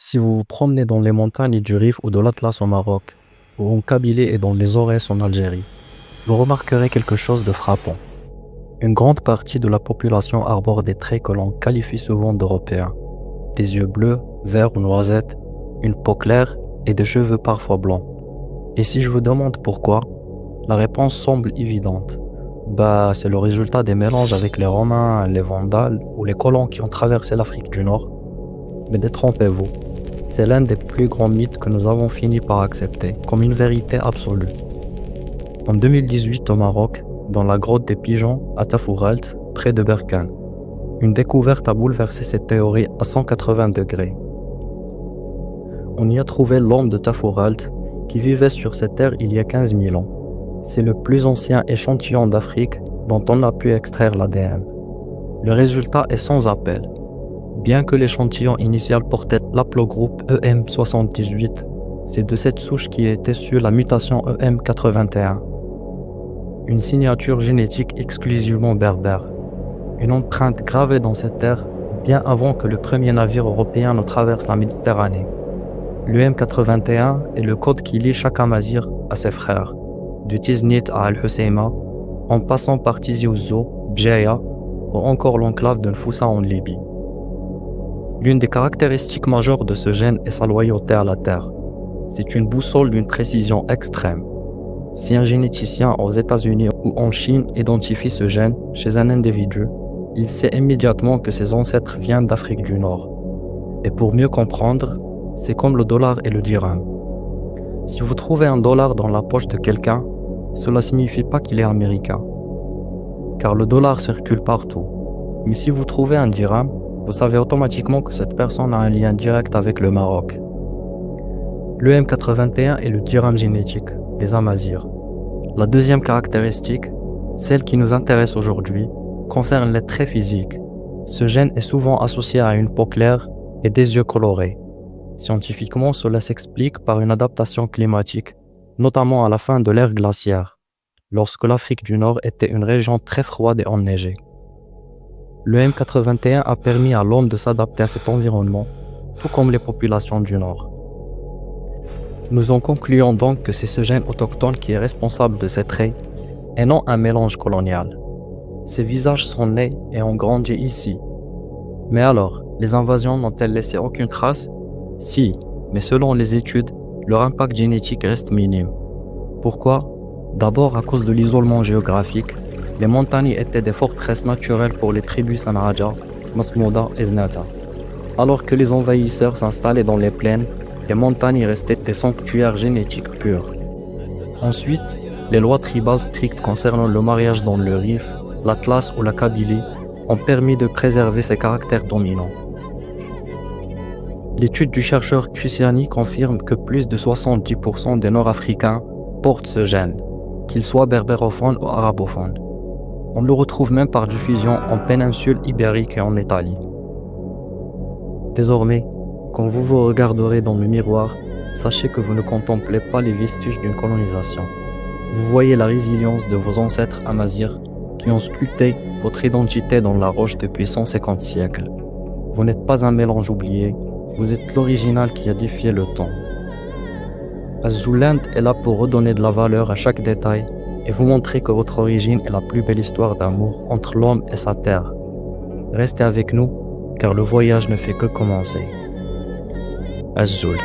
Si vous vous promenez dans les montagnes du Rif ou de l'Atlas au Maroc, ou en Kabylie et dans les Aurès en Algérie, vous remarquerez quelque chose de frappant. Une grande partie de la population arbore des traits que l'on qualifie souvent d'européens. Des yeux bleus, verts ou noisettes, une peau claire et des cheveux parfois blancs. Et si je vous demande pourquoi, la réponse semble évidente. C'est le résultat des mélanges avec les Romains, les Vandales ou les colons qui ont traversé l'Afrique du Nord. Mais détrompez-vous, c'est l'un des plus grands mythes que nous avons fini par accepter comme une vérité absolue. En 2018 au Maroc, dans la grotte des Pigeons à Tafouralt, près de Berkane, une découverte a bouleversé cette théorie à 180 degrés. On y a trouvé l'homme de Tafouralt qui vivait sur cette terre il y a 15 000 ans. C'est le plus ancien échantillon d'Afrique dont on a pu extraire l'ADN. Le résultat est sans appel. Bien que l'échantillon initial portait l'aplogroupe EM78, c'est de cette souche qui est issue la mutation EM81. Une signature génétique exclusivement berbère. Une empreinte gravée dans cette terre bien avant que le premier navire européen ne traverse la Méditerranée. L'EM81 est le code qui lie chaque Amazigh à ses frères, du Tiznit à Al-Husseima, en passant par Tizi Ouzou, Bjeya ou encore l'enclave de Nfoussa en Libye. L'une des caractéristiques majeures de ce gène est sa loyauté à la Terre. C'est une boussole d'une précision extrême. Si un généticien aux États-Unis ou en Chine identifie ce gène chez un individu, il sait immédiatement que ses ancêtres viennent d'Afrique du Nord. Et pour mieux comprendre, c'est comme le dollar et le dirham. Si vous trouvez un dollar dans la poche de quelqu'un, cela ne signifie pas qu'il est américain, car le dollar circule partout. Mais si vous trouvez un dirham, vous savez automatiquement que cette personne a un lien direct avec le Maroc. Le M81 est le dirham génétique des Amazirs. La deuxième caractéristique, celle qui nous intéresse aujourd'hui, concerne les traits physiques. Ce gène est souvent associé à une peau claire et des yeux colorés. Scientifiquement, cela s'explique par une adaptation climatique, notamment à la fin de l'ère glaciaire, lorsque l'Afrique du Nord était une région très froide et enneigée. Le M81 a permis à l'homme de s'adapter à cet environnement, tout comme les populations du Nord. Nous en concluons donc que c'est ce gène autochtone qui est responsable de ces traits, et non un mélange colonial. Ces visages sont nés et ont grandi ici. Mais alors, les invasions n'ont-elles laissé aucune trace? Si, mais selon les études, leur impact génétique reste minime. Pourquoi? D'abord à cause de l'isolement géographique. Les montagnes étaient des forteresses naturelles pour les tribus Sanhaja, Masmouda et Znata. Alors que les envahisseurs s'installaient dans les plaines, les montagnes restaient des sanctuaires génétiques purs. Ensuite, les lois tribales strictes concernant le mariage dans le Rif, l'Atlas ou la Kabylie ont permis de préserver ces caractères dominants. L'étude du chercheur Cristiani confirme que plus de 70% des Nord-Africains portent ce gène, qu'ils soient berbérophones ou arabophones. On le retrouve même par diffusion en péninsule ibérique et en Italie. Désormais, quand vous vous regarderez dans le miroir, sachez que vous ne contemplez pas les vestiges d'une colonisation. Vous voyez la résilience de vos ancêtres amazirs qui ont sculpté votre identité dans la roche depuis 150 siècles. Vous n'êtes pas un mélange oublié, vous êtes l'original qui a défié le temps. Azulland est là pour redonner de la valeur à chaque détail et vous montrer que votre origine est la plus belle histoire d'amour entre l'homme et sa terre. Restez avec nous, car le voyage ne fait que commencer. Azul.